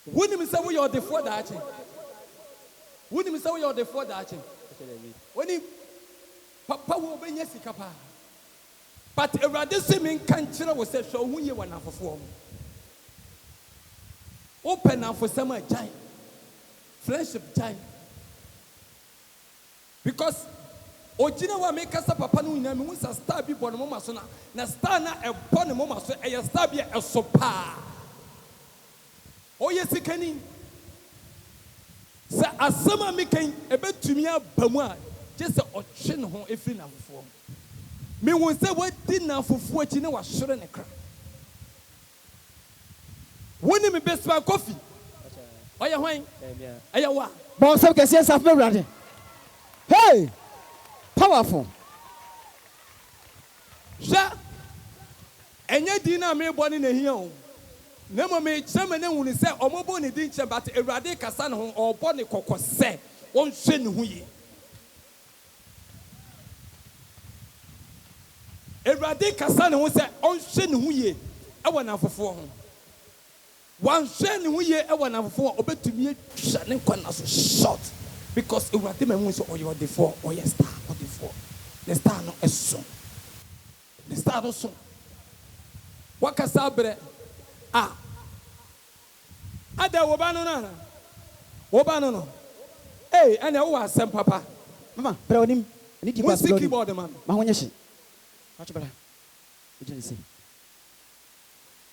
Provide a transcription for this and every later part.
Wouldn't me say we are the four that wouldn't me say we are the four that when he Papa will be yes, Papa. But a rather seeming country was said, so who you want to perform. Open now for summer giant, friendship giant. Because Ojina wa make us a papa no nyame hu sa star bi bɔ no mama so na star na ɛbɔ no mama so ɛyɛ star bi ɛsopa oyɛ sikani sɛ asɛm a mekan ɛbɛtumi aba mu a gye sɛ ɔtwe ne ho ɛfiri nafofoɔ mehu sɛ wadi nafofoɔ akyi ne wasɔre ne kra wone me bɛsima kofi ɔyɛ hwan ɛyɛ wa bɔn sɛ kɛseɛ safo bɛwurade hey powerful hwɛ ɛnyɛ din na mebɔ ne nahia o na mmom mekyerɛ me ne hu ne sɛ ɔmɔbɔ ne din kyerɛ but awurade kasa ne ho ɔbɔ ne kɔkɔ sɛ ɔnhwɛ ne ho yie awurade kasa ne ho sɛ ɔnhwɛ ne ho yie ɛwɔ n'afofoɔ ho wanhwɛ ne ho yie ɛwɔ n'afofoɔ a ɔbɛtumi atwa ne nkwa na so short because awurade ma mu sɛ ɔyɛ ɔdefoɔ ɔyɛ star ɔdefoɔ ne star no ɛso ne star no so wakasa brɛ ada woba no nana woba no eh ɛna wo asɛm papa mama brɛ onim ni di pass keyboard man ma ho nyɛ hye watch bra ejene se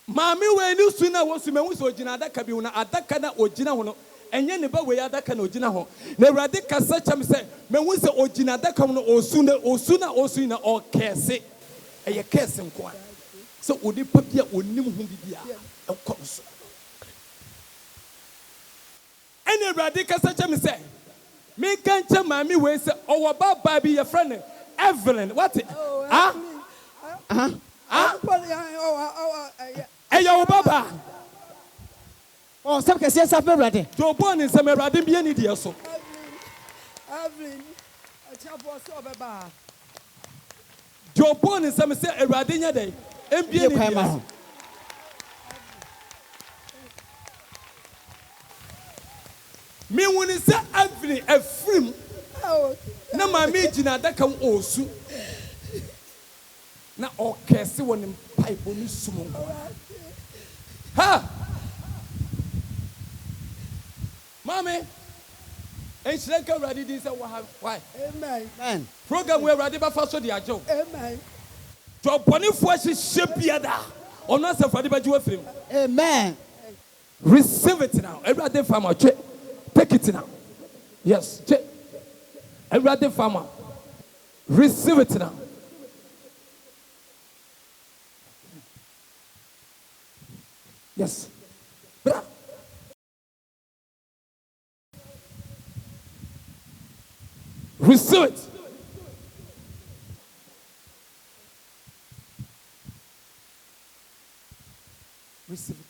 maame we ni su na wo su mehu so ogina adaka bi wo na adaka na ogina ho no enye ne ba we adaka na ogina ho na awurade kasa kyam sɛ mehu sɛ ogina adaka no osu na ɔkɛse ɛyɛ kɛse nko a sɛ odi pa bia onim ho bibia ɛkɔ so ɛne awurade kasa kyam sɛ me kan kyɛ maame we sɛ ɔwɔ baba bi yɛ friend Evelyn what ɛyɛ wo baba oh sɛ kɛseɛ safo bɛwurade jo bɔ ne nsɛm awurade bia ne deɛ so Evelyn akyafo sɛ ɔbɛba jo bɔ ne nsɛm sɛ awurade nya dɛ ɛmbia ne deɛ so me woni sɛ Evelyn afrim na maame gyina adaka wo osu na ɔkɛse wɔ ne pipe ne sum nko ha maame enhyira ka awurade din sɛ why amen program where awurade bɛfa so de agyew amen dɔbɔnefoɔ hyehyɛ biada ɔno asɛ awurade bɛgye wafirim amen receive it now awurade farmer twe take it now yes twe awurade farmer receive it now yes bra receive it receive it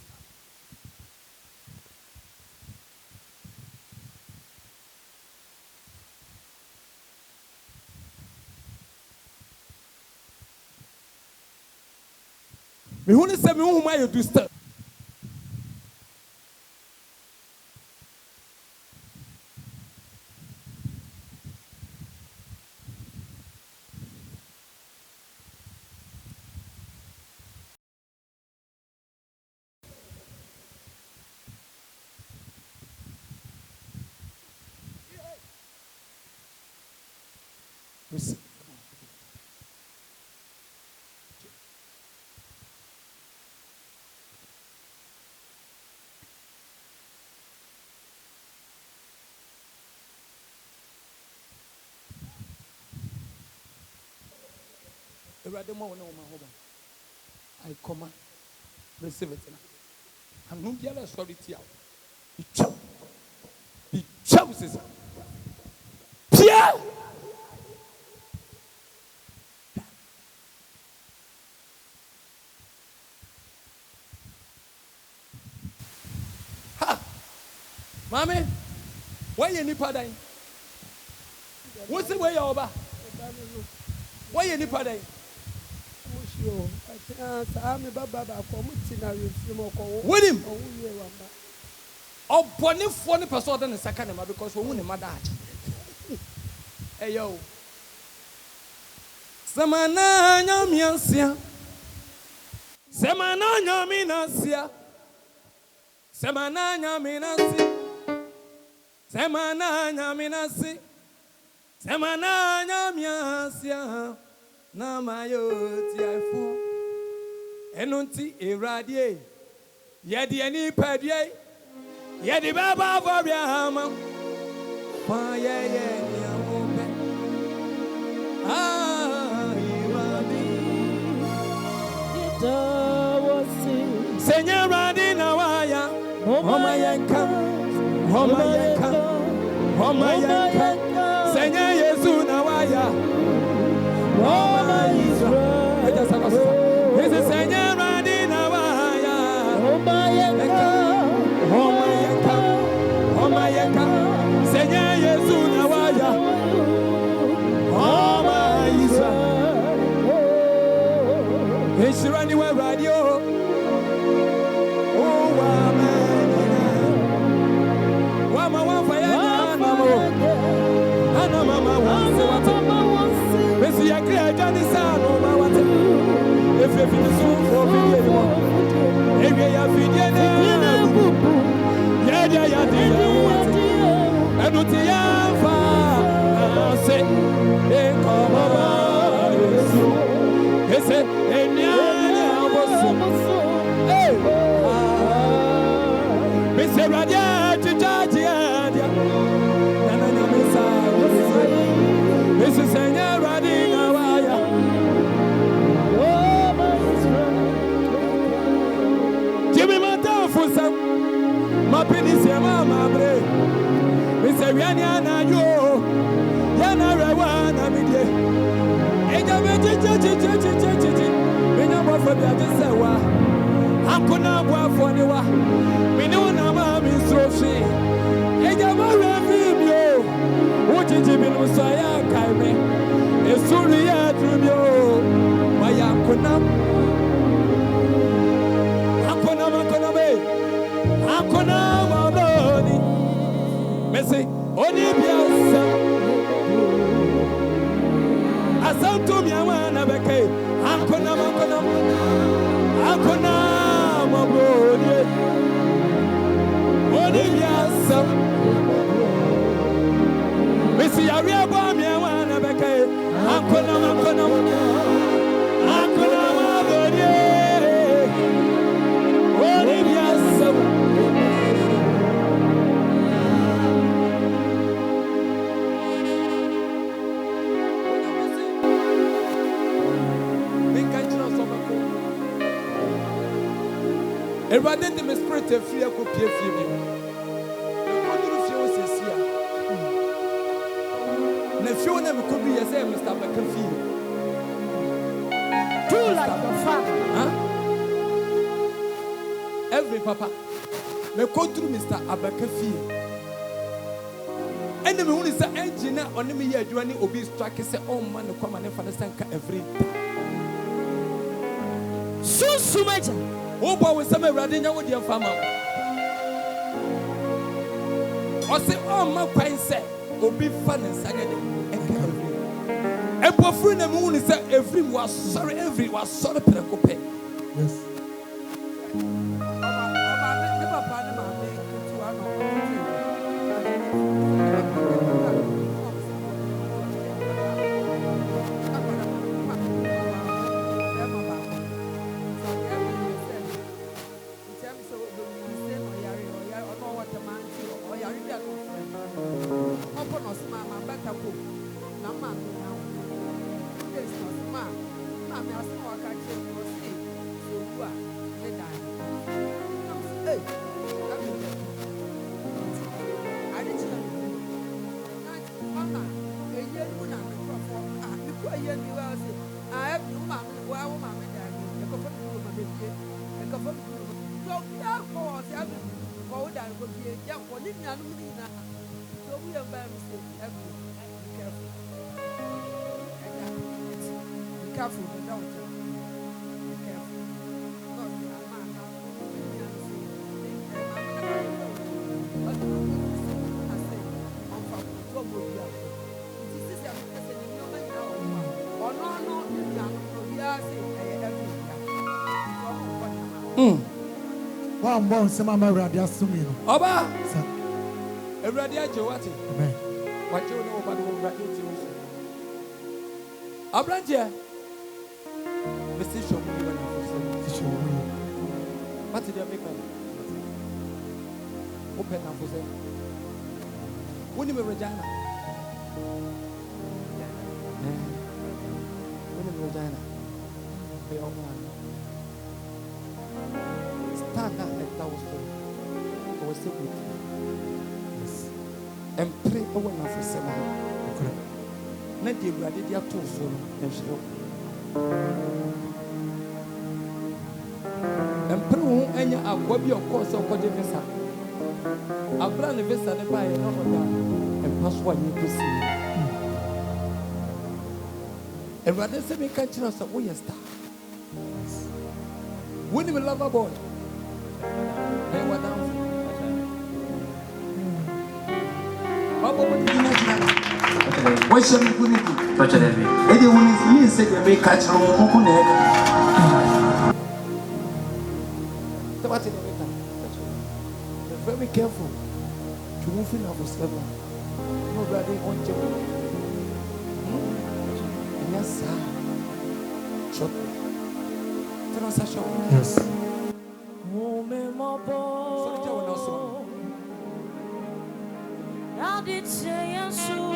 me who say me who my do stuff receive I command, receive it now. And whom the other story to you. He chooses. Pierre! Ha! Mommy, why you need pardon? What's the way you're over? Why you need pardon? With him. Or Bonnie funny person than the second because we won't mother. Hey yo. Samana nyamiasia. Samana nyaminasia. Samana nyaminasi. Samana nyaminasi. Samana nyamiasia. Namayo tiafo. Enunti eradie. Yedi eni padie. Yedi baba for Abraham. Pa ye nyamobe. Senya radi na waya, Homa yanka, Homa yanka, Homa yanka. Senya Yesu na waya, Homa Israel. This is Senya radi na waya, Homa yanka, Homa yanka, Homa yanka. Senya Yesu na waya, Homa Israel. Ishirani wa radio. Everybody in the spirit of fear could be a few. Nephew never could be a same Mr. McAfee. Do like your father. Huh? Every papa may go through Mr. Abakafi. And the moon is the engineer on the year joining obese track is oh man, the common for the sanka every day. So much. Oh, boy, with some radina with your farmer. Or say, oh, my pine said, will be fun and Saturday. And for free, the moon is that every was sorry, every was sorry, Perecope. Yes. one born, some of my radius to me. Oba, everybody at you, what? Amen. What you know about the radio? Abranja, Mr. Show me what did you make? Open up for them. When you were Regina. When you were Regina. They all want. Stand up at that was so good. Yes. And pray over now for seven. Let the blood of your tools and show. And pray any of what your course of what you miss. I brand the visa and buy another and pass what you could see. And rather say me catch us a way star. When you love a boy, they were down. What shall we put it? Anyone is me said they may catch on what in very careful to move in our step. Nobody on you. Yes, sir. Short. Tell us a show. Yes. Now did say and so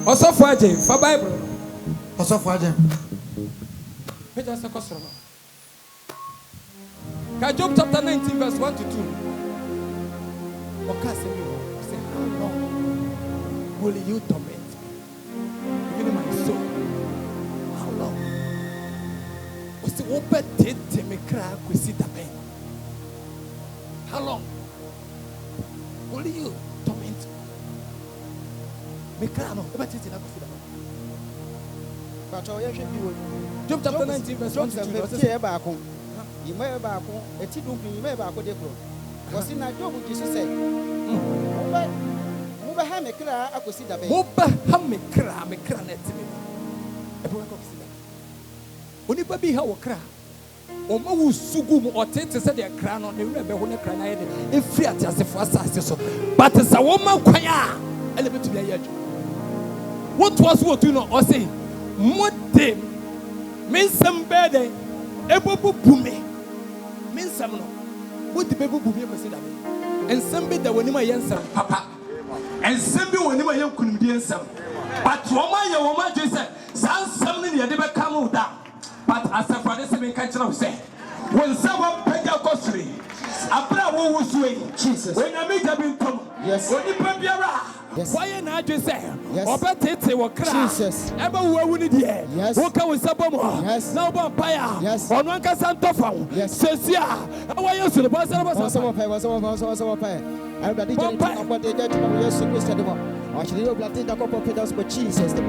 Also for Bible. Also for Job chapter 19 verse 1 to 2. Okay, say how long will you torment me? Even my soul. How long? What's the open date me cry with the pain? How long will you torment me? Me cry no, but it's not good. Job chapter 19 verse 1 to 2. You may have a tea you may have a good was in a job with you say. Move a hammock, I could see the baby. Move a hammock, cram, a cranet. Everyone could see that. When you baby, how a cry. Oma wu sugu or take to say their crown on the rebel when the crown if free at as if was so. But as a woman, choir, element to be a what was what you know, or say, what day means some better, a boo me means some no. What the baby boo me was it? And some bit that when my young son, papa, and some be when my young couldn't be some. But woman, your woman just said, something you never come down. But as a father, seven country say, when someone paid your costly, a brother was waiting. Jesus, when I meet up in Tom, yes, when you pay your why not just say, or better say, what Jesus, ever would it hear? Yes, what can we support? Yes, no vampire, yes, on one can stand yes, says, yeah, why you should the boss of everybody what they get to know, yes, actually, you're black in the couple of pedals, but Jesus, the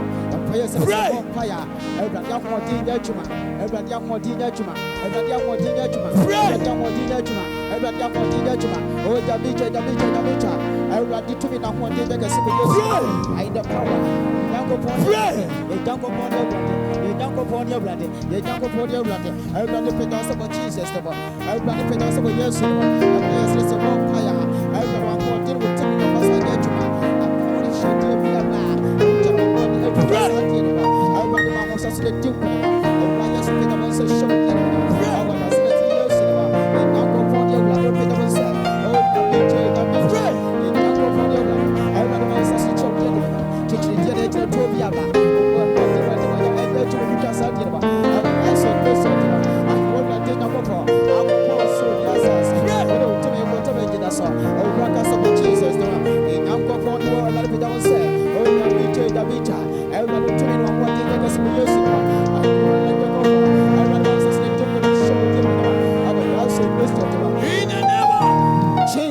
prayers of fire, everybody have more dinner, everybody have more dinner, everybody have more dinner, everybody have more dinner, everybody have more dinner, oh, the bitch, everybody to me, not one day, like a simple I the power, don't go upon you don't go upon your blood, you don't go upon your blood, you don't go upon your blood, everybody pedals about Jesus, everybody pedals about yes, everybody is about fire, everybody want to with me,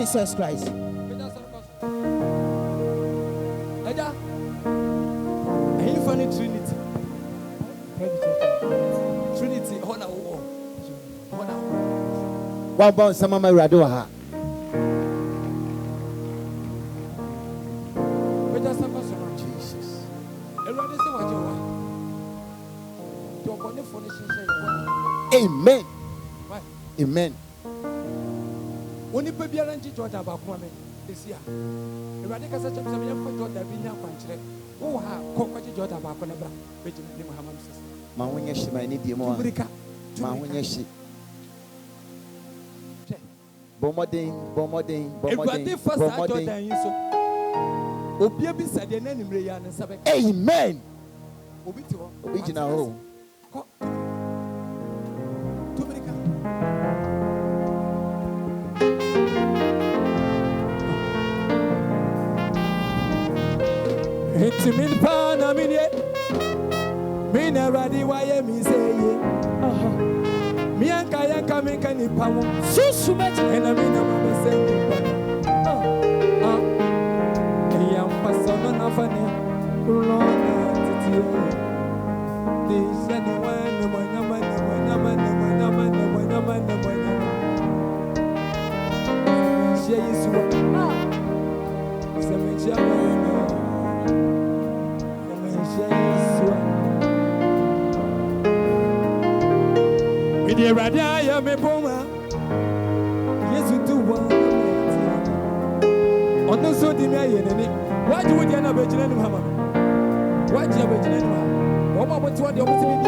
Jesus Christ. Trinity. Trinity, honor. One bound some of my Radoha. Jesus. Amen. Amen. Only baby arrange Georgia about woman this year. The radical such a Georgia being a country. Oh, how Coca Georgia about Conabra, Benjamin Muhammad. My wing is my need more. My wing is Bomoding. Amen. Original home. It's a min pan a minute. Mina radi why me say me and Kaya coming can you pound so much and I mean I'm saying I am person of funny this anyone the Radia me Poma, yes, you do one. On the so demand, why do we get a vegetarian hammer? Why do you have a vegetarian? What about what the opposite?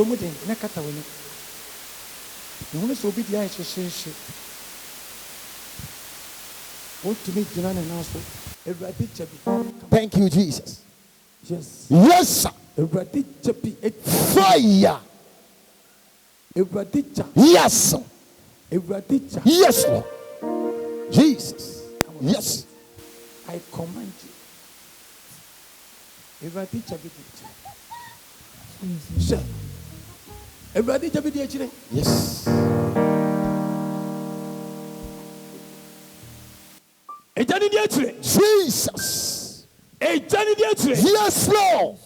So much in Nakatawini. You want to be the ice shit. Want to meet Junan and also a teacher. Thank you, Jesus. Yes. Yes, sir. A teacher be a Fire. a teacher. Yes, sir. A teacher. Yes, Lord. Jesus. Yes. I command you. A teacher be teacher. Sir. Everybody to be the teacher. Yes. A Johnny the teacher. Jesus. A Johnny the teacher. Yes, Lord.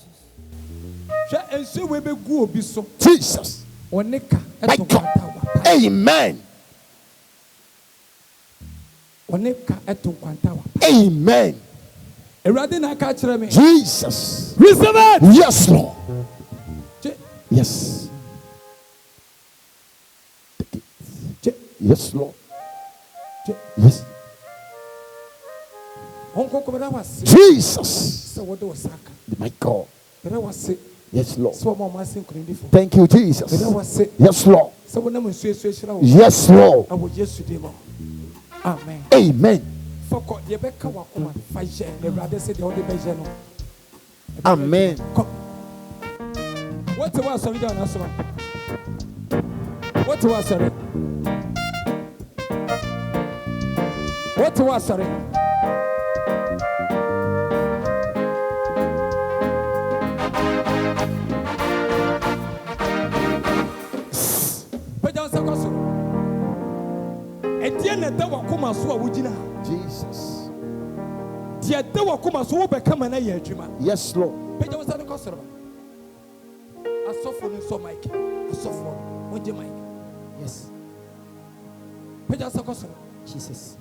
Sir, and so we be go be so. Jesus. Oneka. My God. Amen. Oneka eto kwantawa. Amen. Everybody na catch me. Jesus. Receive it. Yes, Lord. Yes. Yes, Lord. Yes. Jesus. My God. Yes, Lord. Thank you, Jesus. Yes, Lord. Yes, Lord. Amen. Amen. Amen. What was sorry, John? What was sorry? What was sorry? Jesus. Yes, Lord. Yes. Jesus.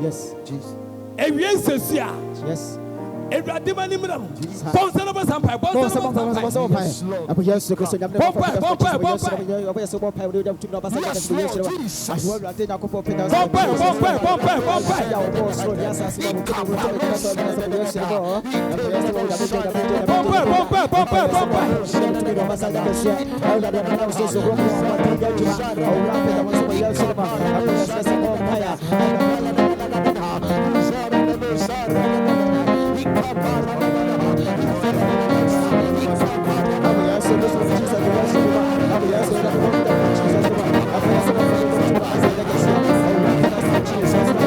Yes, Jesus. Yes. Jesus.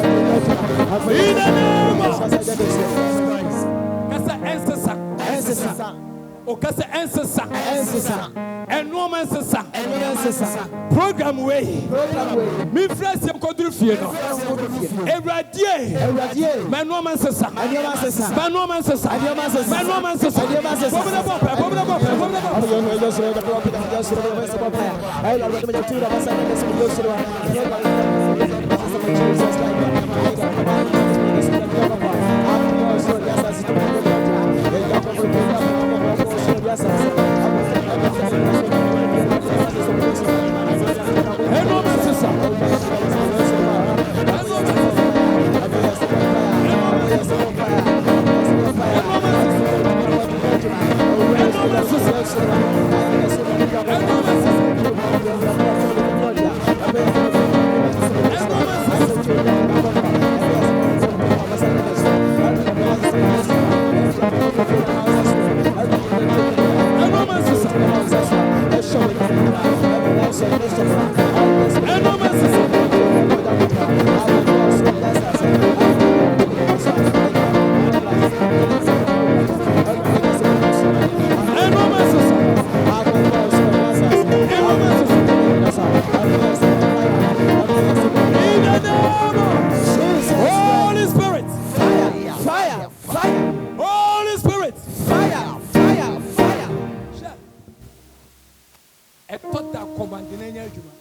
In the name of Kasa ancestor. Okasa ancestor. And woman sister. Program way. Me friends yam kodru fie no. Everadie. Man woman sister. Man woman sister. Man woman sister.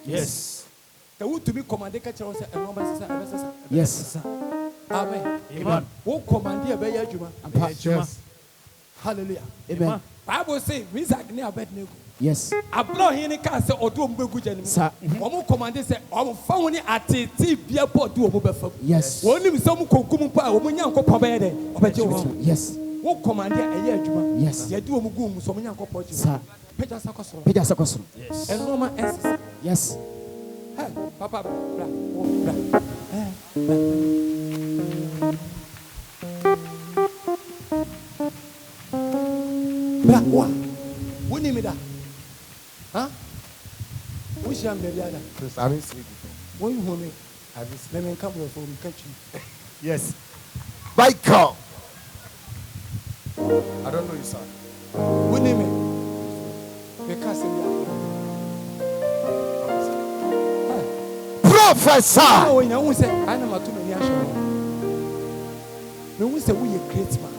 Yes. The would to be commanded catcher was a normal. Yes. Amen. Amen. Who commanded a bear juma? Hallelujah. Amen. Bible say, Miss Agnia Bednego. Yes. I blow here in a castle or do a good gentleman. One commanded said, I'm found at the airport to a mobile. Yes. One of some Kukumpa, woman young copper. Yes. Who commanded a year juma? Yes. You do a mugum, some young copper. Peter Sakoso. Yes. And Roman answers. Yes. Hey, Papa, bra. What? What name is that? Huh? Which young lady? I haven't seen it before. When you home, I haven't seen it. Come from country. Yes. Michael. I don't know you, sir. What name is? Because Professor. Oh, you know, say I am a too many ashes. No one say we a great man.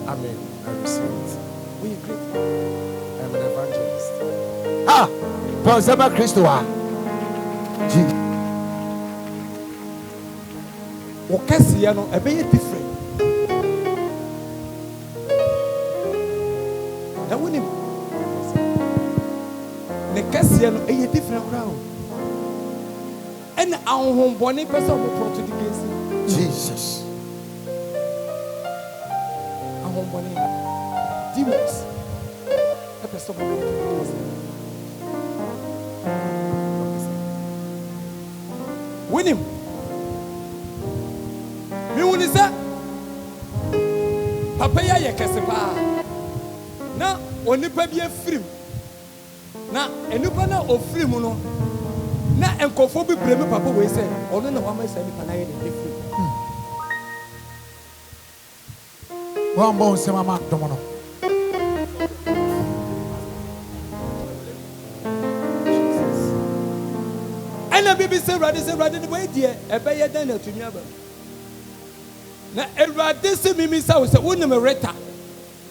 Amen. I receive it. We a great man. I'm an evangelist. Ah, Pastor Christo. Okasi ya no, ebe ye different. Na woni ne kasi ya no, eye different crowd. And our bone person will brought to the case. Jesus. Our bone demons. A person will brought to the case. Win him. Me win is that Papa ya kasipa. Na onipa bi afrim. Na enipa na ofrim no. Na enkofo bi breme papa we say ono na wama say nipa na ye dey free. One bon se mama domono. Ana bibi say ready the way there e be ye dan na tumi aba. Na Erade say mimi say we say woni me reta.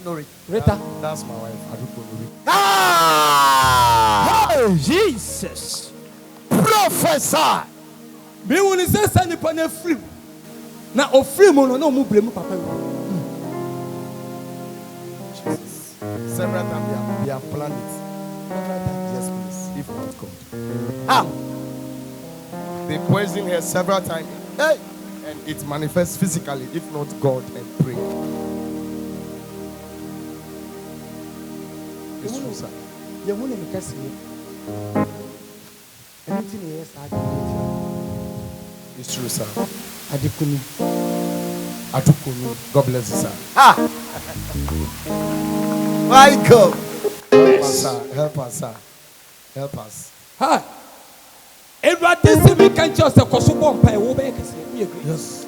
No, Rita. That's my wife. I don't know. Ah! Oh, Jesus. Professor. Me woni say sani pa na free. Na o free mo no na o mu breme papa. Jesus. Several times we have planned it. Several times, yes, please. If not God. Ah. They poisoned her several times. Hey. And it manifests physically, if not God and pray. It's true, sir. You want to make us see anything else? It's true, sir. Adikuni. God bless you, sir. Ah! Michael! Help us, sir. Help us, sir. Help us. Ha! Everybody see me can just a kosubo mpa wo be kese. We agree. Yes.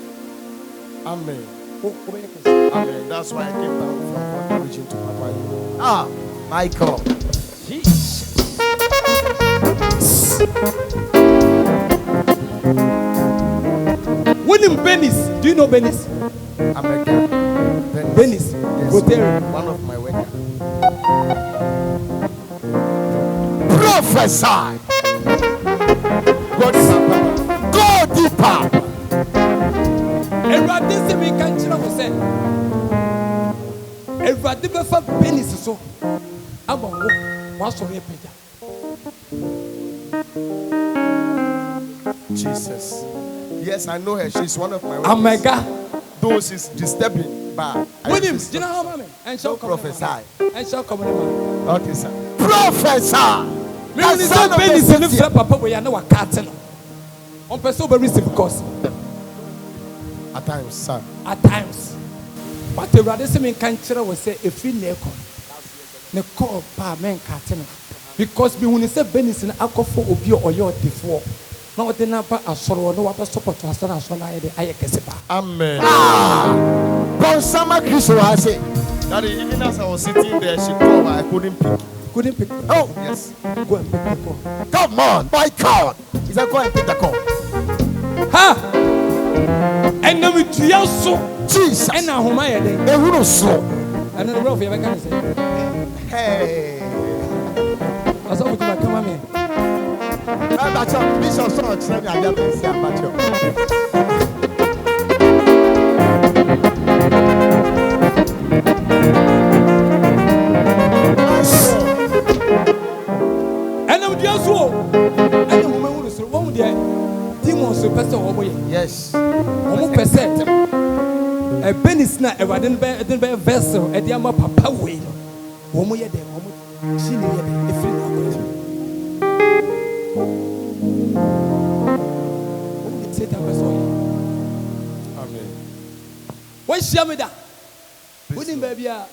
Amen. Wo be kese. Amen. That's why I came down from one region to Papa. Ah, my God. Jesus. William Benis. Do you know Benis? American. Benis. Yes. Goteri. One of my workers. Prophesy. Go deeper. Everybody see me can chira say. Everybody be for Benis so. Aba wo wa so re peja. Jesus. Yes, I know her. She's one of my Oh my workers. God. Though she's disturbing, but William, do you know how many? And shall come. prophesy. And shall come. Me Okay, sir. Prophesy. when say Benis in the papa we are no wakate. On person be receive because At times, sir. at times. But the rather see me can chira we say if you ne call pa men kateno because be when say Benis na akofo obi oyo defo na wo de na ba asoro no wa ba support asana asona aye de aye kese ba. Amen. Bonsama Kristo ha say. That is, even as I was sitting there, she called, but I couldn't pick. Couldn't pick. Oh, Yes. Go and pick the call. come on, my God. He said, go and pick the call. Ha! And then we tria so Jesus. and na homa ye den. They wouldn't slow. And then the rough you can say. Hey. Asa wo tuma kama me. Bishop saw a train and I see a battle. And then we tria so. And then homa wo so wo de demons so person wo boye. Yes. Omo percent. A Benis na Ewaden be vessel e dia ma papa we no. Wo mo ye de wo mo chi ne ye de e free na ko. Wo de say that person. Amen. When share me da. Wo ni ba bia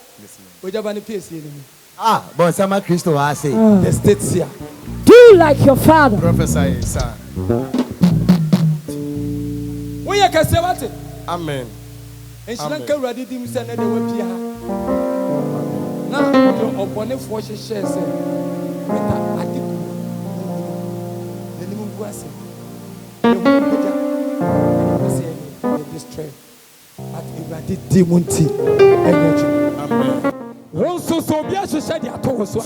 Ogyaba ne place ni. Ah, Bonsama Kristo ha say. The states here. Do like your father. Prophesy, sir. Wo ye ka say what? Amen. En Amen. shiran ka wurade dim say na de wa pia ha. Na yo obone fo hye say meta adiku. The name of Christ. The name of God. Say destroy. At wurade dim unti energy. Amen. Won so bia hye de ato so.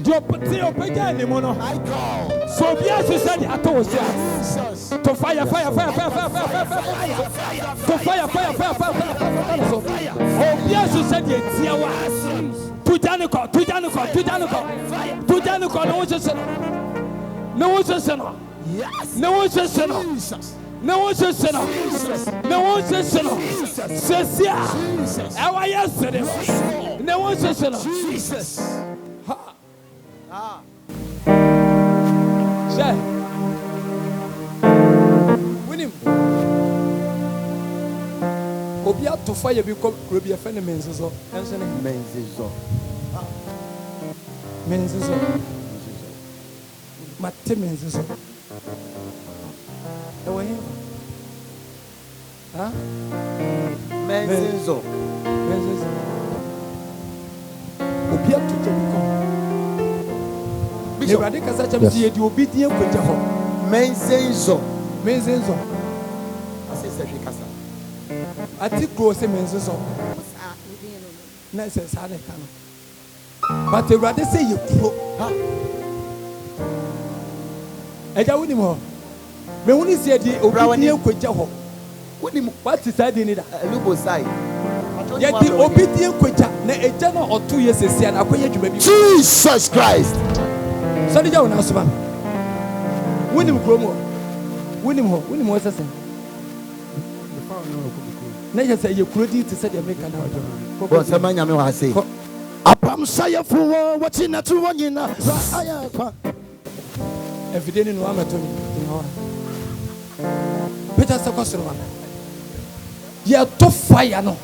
Dio pete opega ni mo no. My God. So bia hye de ato so. Jesus. To fire. To fire. Oh, yes, you said it. To Janico. No one just Yes. No one just Jesus. No one just No one just says, yeah. Our yesterday. No one just Jesus. Say, win him. Obia to fire because Ruby offended Menzo. Menzo. Mate Menzo. Huh? Menzo. Obia to Jericho. The radical such as the obedient with Jehovah. Menzo. Menzo. I say Kasa. I think go say Menzo. Nice as I can. But the rather say you pro. I don't win more. When you say the obedient with Jehovah. What is that in it? Lubo side. Yet the obedient quitcha, a general or 2 years is and I quit you maybe. Jesus Christ. So the young husband. Win him, Chromo. Win him, what's the same? Never say you could to say the American. But someone you know I say. Apam saya for watching a true one in a If you didn't know, I'm a Tony. Peter Sakosman. You to fire no.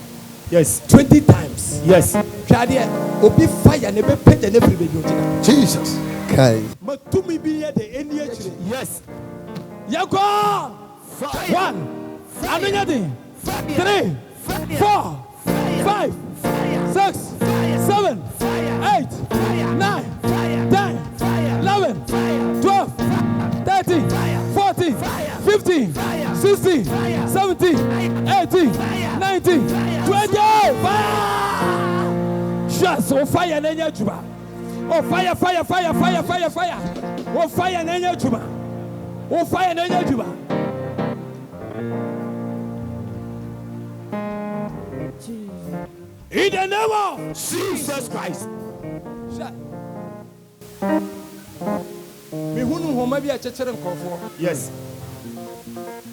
Yes. 20 times. Yes. Try there. Obi fire never paid and every baby. Jesus. Okay. Matumi be the any Yes. Yako 1 Anonyadi 3 4 5 6 7 8 9 10 11 12 13 14 15 16 17 18 19 20 fire! Shots on fire and then juba. Oh fire, fire, fire, fire, fire, fire. Oh fire and then juba. Oh fire and then juba. In the name of Jesus Christ. Me hunu homa bi a chechere nkofo. Yes.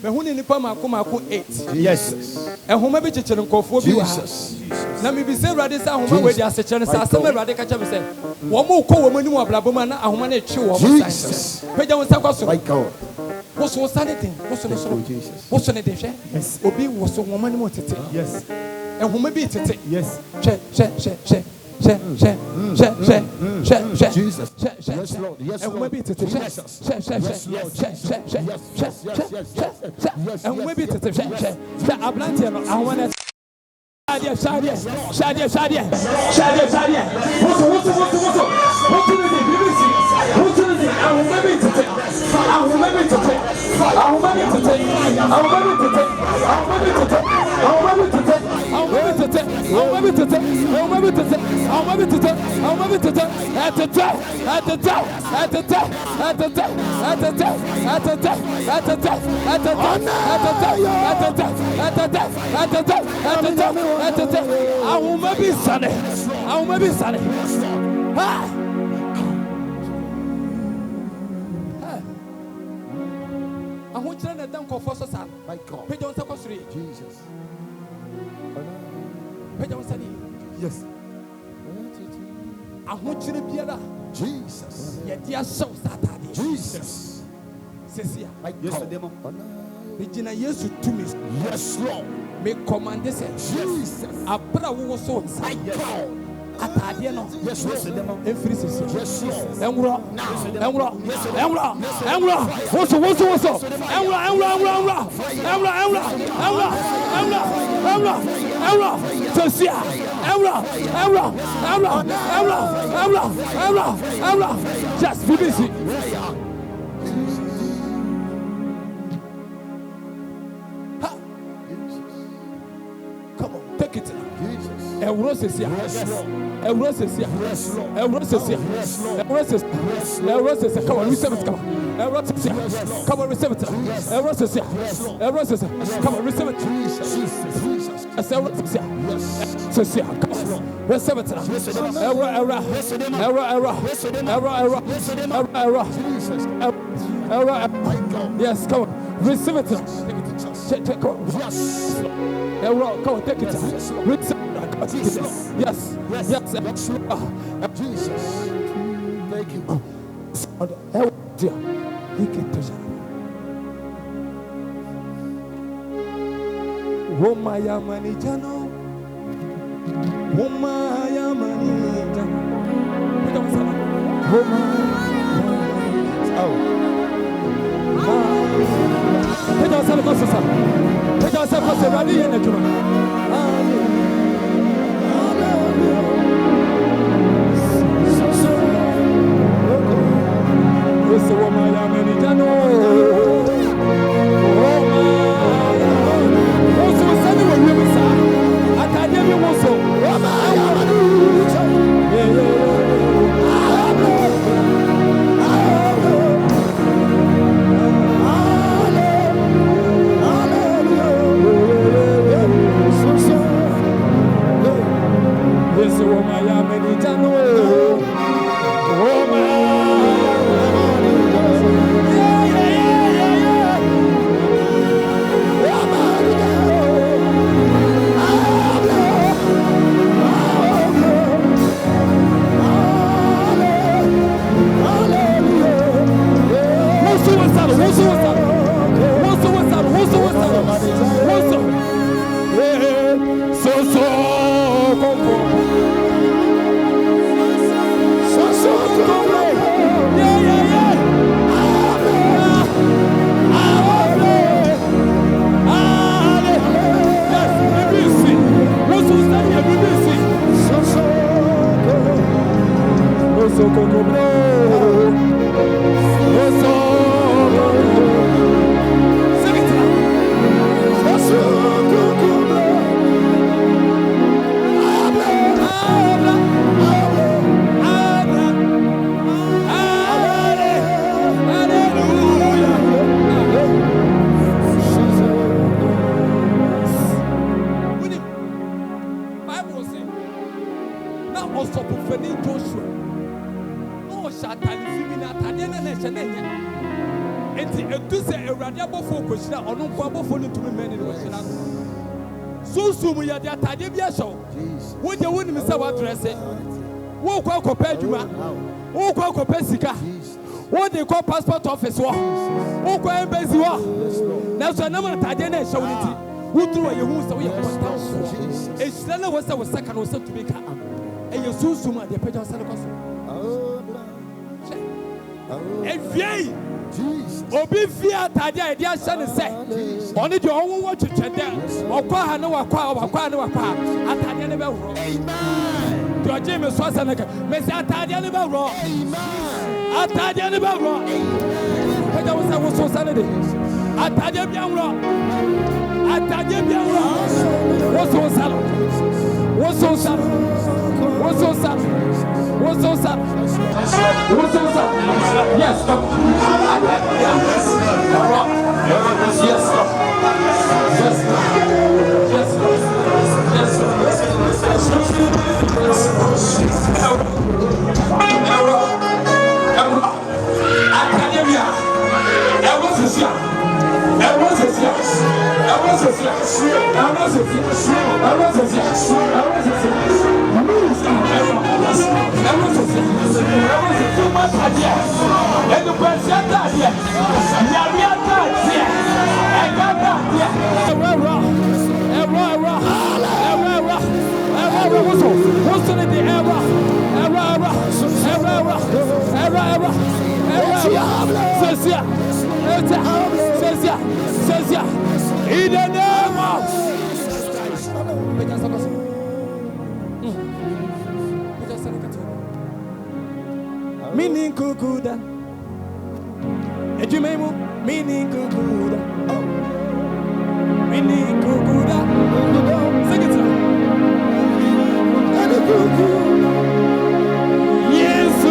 Me hunu nipa mako 8. Yes. E homa bi chechere nkofo bi wa. Jesus. Na me bi say rade sa homa we di asechere sa asem rade ka cheme say. Wo mo ko wo mani mu ablabo na ahoma na echi wo mo sai. Peja won sa kwaso. My God. What's anything? What's Jesus. What's anything? Yes. Obi was so woman mo tete. Yes. And who may be tete. Yes. Jesus. Yes, Lord. Yes, and who may be tete. And who may be tete. Ablantia, I want to. Shadia. I will maybe sunny. I want to thank God for son. My God. Pay on secondary. Jesus. Pay on sunny. Yes. I want you to be a Jesus. yet dear so Saturday. Jesus. Cecia. My God. Regina, yes, to me. Yes, Lord. Make command this. Jesus. A brother was so inside. Atadiano. Yes, Lord. Every sister. Yes, Lord. Emra. What's Cecia. Emra. Just be busy. Come on, take it. Eurocesia. Eurocesia. Come on, receive it. Come on. Eurocesia. Come on, receive it. Eurocesia. Come on, receive it. Eurocesia. Come on, receive it. Yes, come on, receive it. Come on. Come on, take it. Receive it. Yes. Jesus. Thank you. Womaya manijano. stop for the Joshua. No Shatani Fimina Tadiana Nation. And to say a radiable focus or no bubble for to be many. So soon we are the Tadibia show. What you wouldn't miss our dress. Walk out Copeduma. Walk out Copesica. What they call passport office. Walk out embassy. Now, so no Tadiana show it. Who threw a wound away? A slender was our second or so to make up. And you soon soon at the Pedro Salacos. And yea, Obi Fia Tadia, dear son, said, only your own watch to check them, or Qua no Aqua, at Tadia never wrong. Amen. Your James was an Miss Atadia never wrong. Amen. Atadia never wrong. Pedro was so Saturday. Atadia young wrong. Atadia young wrong. What's so sad? What's so sad? What's so sad? What's so sad? What's so sad? Yes, stop. Yes, stop. Yes, in the name of meaning kukuda. Ejumemu meaning kukuda. Meaning kukuda. Sing it. Yes,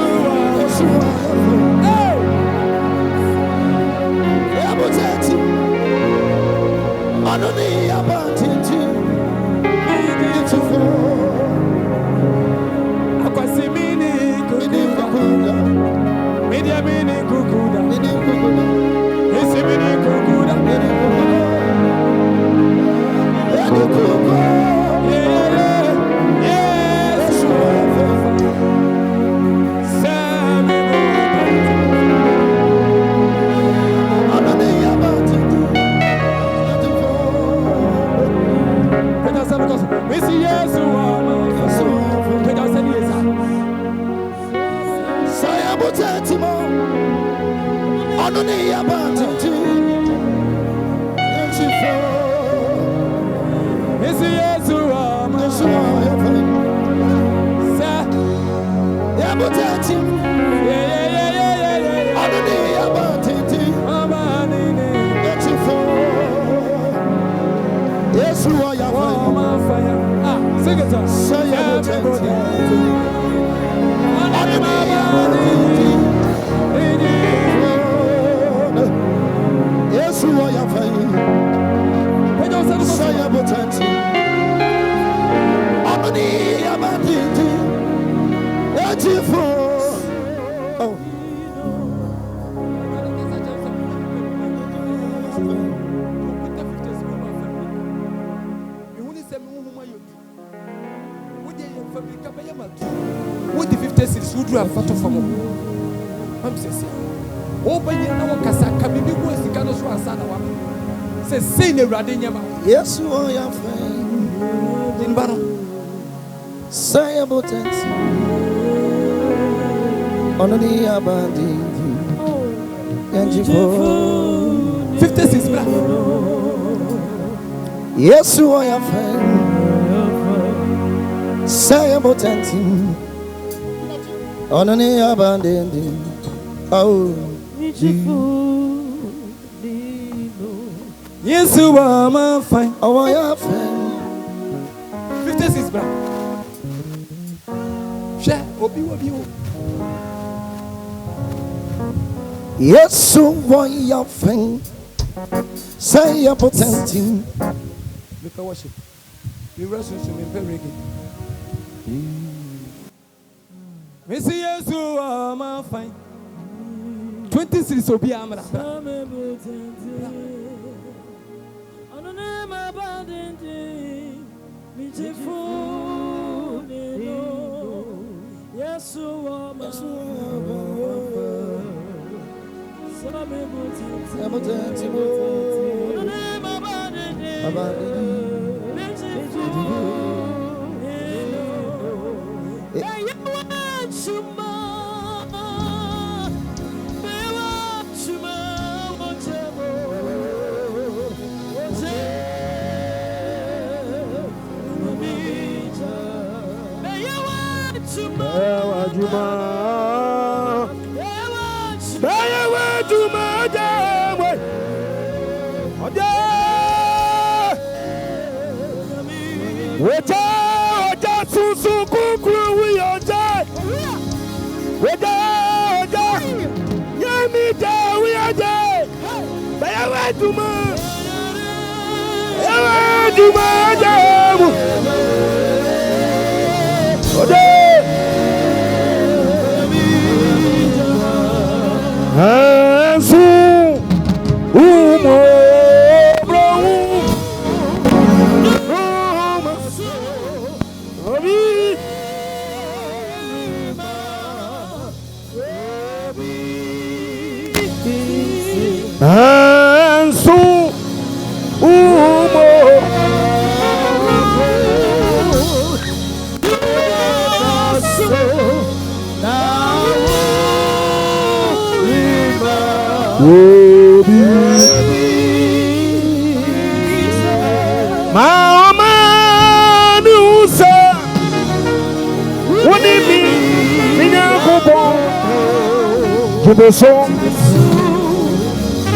what the 50 cities would do a photo for more? I'm saying, open your Nawakasa, Kabibi was the kind of Sana. Says, say the Radinama. Yes, you are your friend. In Baron. Say about it. On the abandoned. 56 black. Yes, you are your friend. Say about it. On the abandoned. Oh, yes, you are my friend. Oh, your friend. 56 black. Share, Obi. Yes, you are your friend. Say your potential. Look at worship. You wrestle to me very good. Missy Yesu, my fine. 20 cities will be Amra. Yes,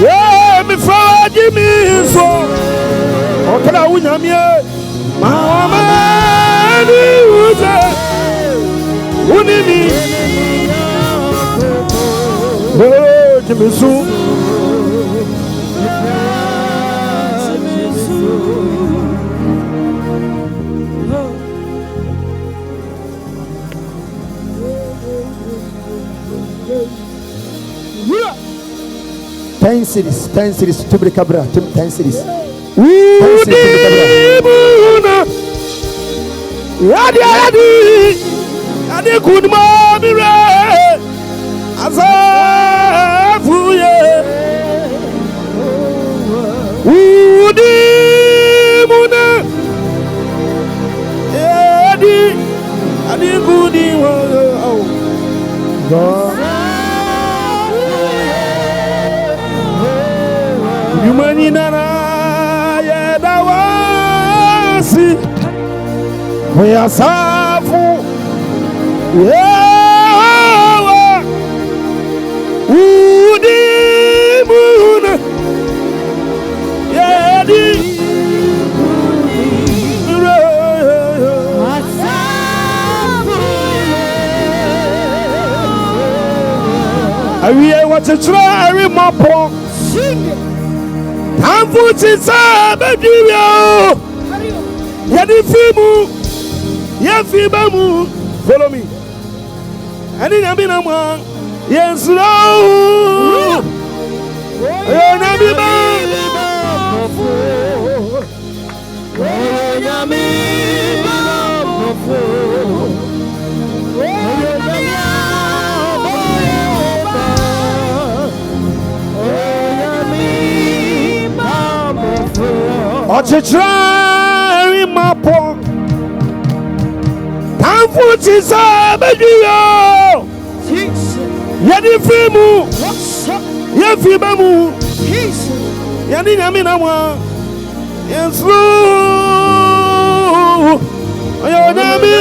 Yeah, me for give me so. Okala unyamie. Mama ni uze. Unimi. Oh, give me so. Ten cities to be cabra, 10 cities. 10 cities to be cabra. Adi good morning, Azafuye. Udi muna. Adi good morning. Yumani nana yedawasi Oyasafu Yewa Udimuna Yedi Awiye wachechra every mapo Amfuchisa bebiyo Yadi fimu Yefibamu Follow me Ani nabina mwa Yenslo Yonabima Ochichari mapo Tamfuchisa bebiyo Yadi fimu Yefibamu Yani namina mwa Yenslu Oyonami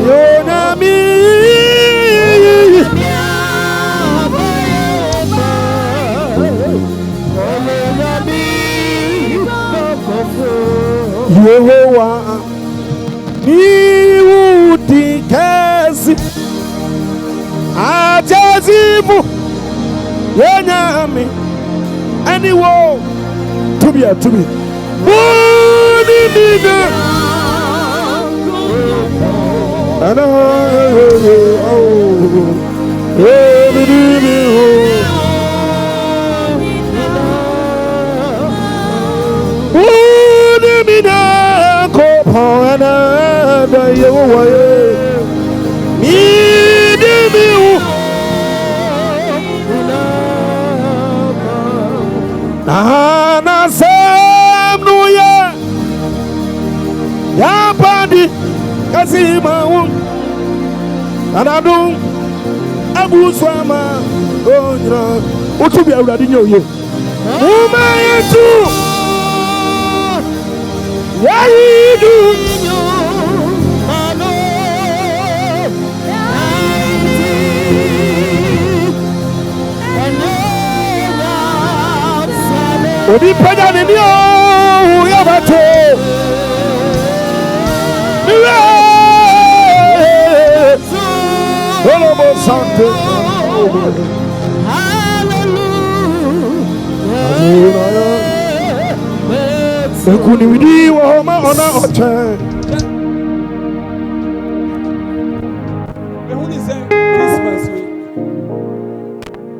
Oyonami Yehowa Miudi kasi Ajazimu Yenyami Anywo To be And I don't Abu Swama, oh, you know, what to be already know you. Oh, my, too. Yeah, you do. Oh, the pagan in you, Ogyaba.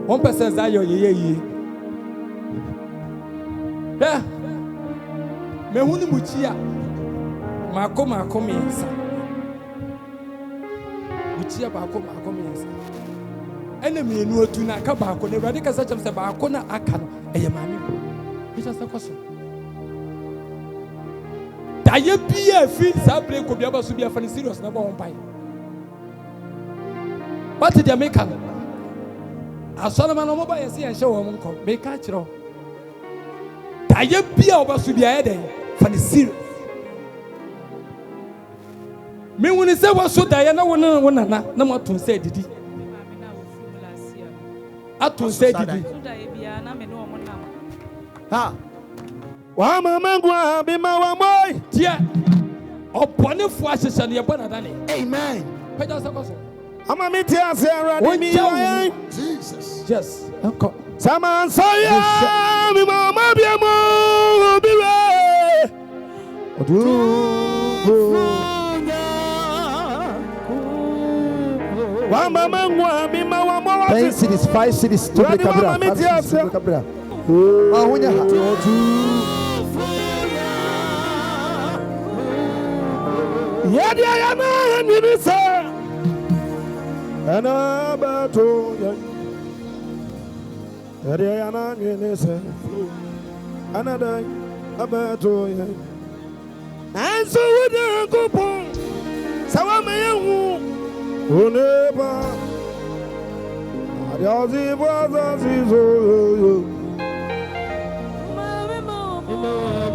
One person says, yeah, Mehuni Muchia, Mako Miensa. Muchia Bako Mako Miensa. Enemy no to na Kabako, the radical such as the Bakona Akan, a Yamani. It's just a question. Daya Pia feels I play could be able to be a funny serious number one by. What did you make? I saw them on a mobile and show them, make catch it all. Daya Pia over to be a head for the serious. Me when he said was so Diana one no more to say did he? I to say did he? Ha! Wama mangwa bima boy. Tia. Upon the flashes and your brother Danny. Amen. I'm a meteor, Sarah. Jesus. Yes. Uncle. Saman Saya, Mama Biamo, Biwa. 10 cities, 5 cities, 2 Cabra. And so with the coupon, Sawamayahu, Uneba, Adiazi was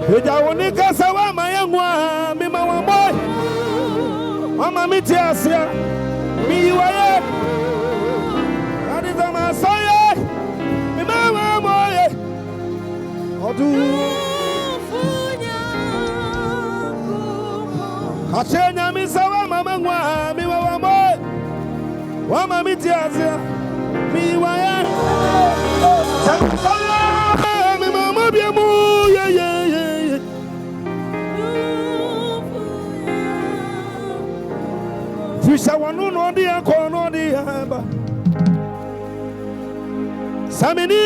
Hijawonika Sawamayahu, Mima boy, Mama Mitiasia, Miwaye, Adizama Saya, Mima boy, Odu. Achenya misawa mama ngwa mi wa moy wa mami tiazia mi wa ya mi mama bia mu ye Fisha wanu no dia ko no dia ba Samini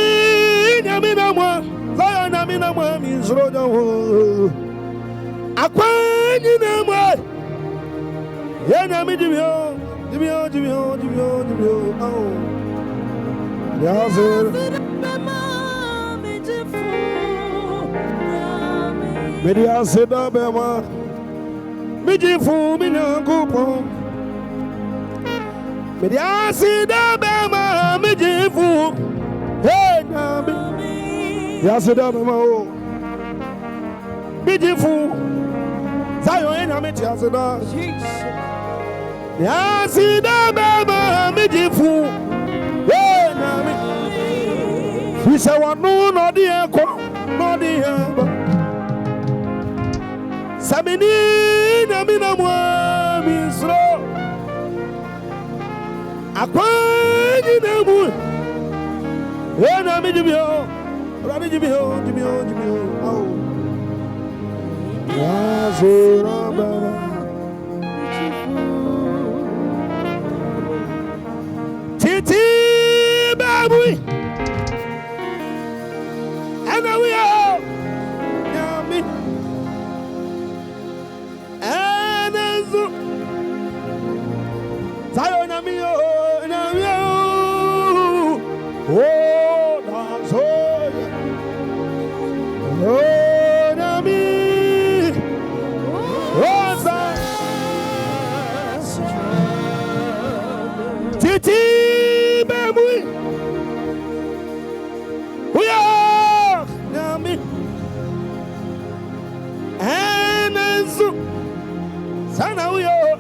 nyami na mo la nyami na mo mi zro jo Akwanyi na mo Yena mi dibio oh Yazer Media seda bema Mijifu minyangupo Media seda bema mijifu Hey nami Yaseda bema oh Mijifu Zayo ena meti aseda Yasida baba mijifu Hey nami Fisa wanu no di eko No di eba Sabini nami na mwa misro Akwanyi na mwa Hey nami jibyo Rani jibyo Oh Titi baby, and we are yummy, and Sayonamio, oh, that's all. Oh, Nami, Titi, baby, we are Nami, and Sana, we are,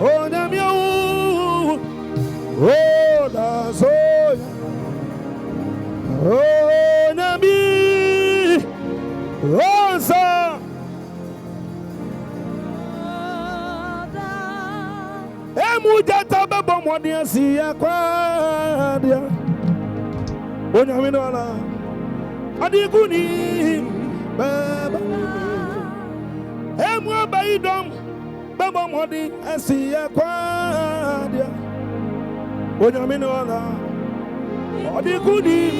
oh, Nami, oh, that's all. Oh, Nami, Rosa. Emujata baba mwania siya kwadia. Onyaminola. Adiguni baba. Emwa baidom baba mwadi siya kwadia. Onyaminola. Adiguni.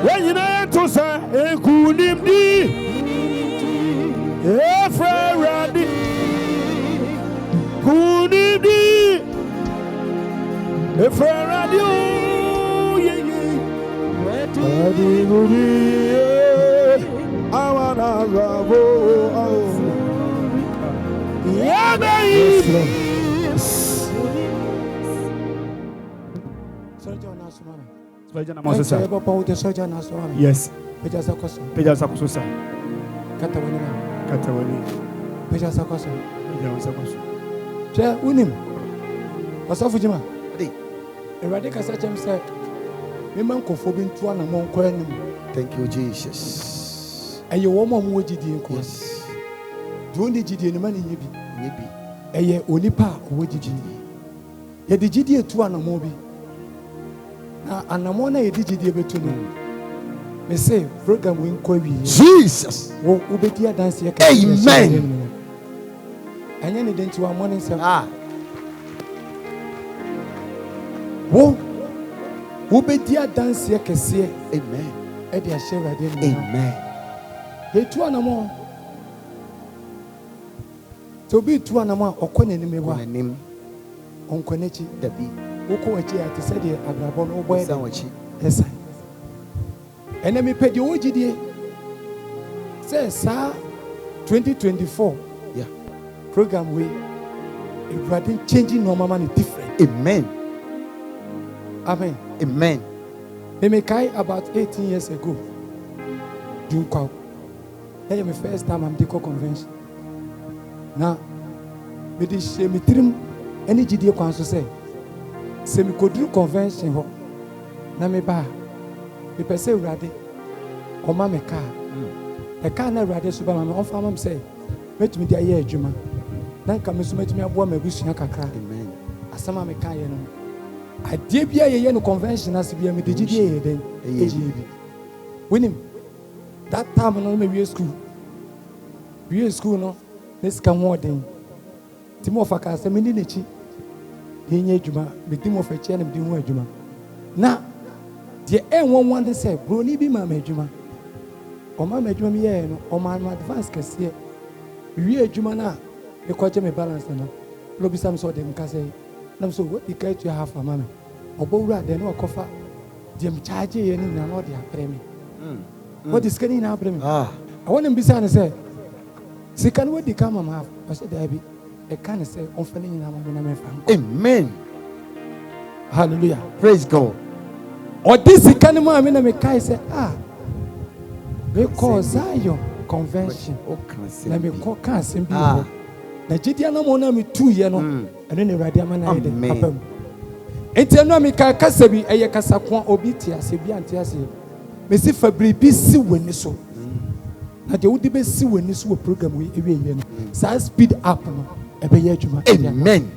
When you know to say, Ekulimdi, Efradi, Kunimdi, Efradi, Adigudi, Awana Bravo, Yabe. Yes. Peja sakususa. Katawani. Peja sakoso. Che unim. Wasafu jima. Erade kasa chem say. Me man kofo bi ntu ana mon kwa anim. Thank you, Jesus. Eye wo mo mo gidi nko. Yes. Do ndi gidi ni man nyebi. Nyebi. Eye onipa wo gidi. Ye di gidi etu ana mo bi. Na anamona ye di gidi ebetu no. Me say program we nko wi. Jesus. Wo obedi dance ye ka. Amen. Anya ne denti wa morning sem. Wo obedi dance ye kese. Amen. E dia share radio. Amen. Ye tu anamo. To be tu anamo okone ni mewa. Onanim. Onkonechi Dabi. Woko achi ati se de abrabo no boy da wachi. Yes. Enemy pedi ojidie. Say sa 2024. Yeah. Program we everything changing normal man different. Amen. Amen. Amen. They make about 18 years ago. June call. That is my first time I'm deco convention. Now, with this me trim any GD council say. Se me could do convention ho. Na me ba. Me per se ready. O ma me car. The car na ready super mama on farm say. Met me dia ye adwuma. Na nka me so met me aboa mabusua kakra. Amen. Asama me car ye no. Adie bia ye no convention as bia me de GD ye den. Eji. Winim. That time no me we school. We school no. Let's come more den. Timo faka se me ni nechi. Yenye adwuma me dim of a chair and dim adwuma na de one say bro ni bi ma adwuma o ma adwuma me ye no o ma advance kase wi adwuma na e ko me balance no lo bi sam so dem ka say na so what the guy to have mama me obowura de no kofa dem charge ye ni na no de apre me what is getting na apre me I want him be say can we the come am have I said there be I can't say amen. Hallelujah. Praise God. Or this is kind of man I mean say because Zion convention. Let me call cancer be the Gideon no me 2 years no and then the radiaman happen. Economic Casabi a Casacon obitia Sebiantiasi. Messi Fabri BC when so. Now they would be see when this program we speed up. Amen.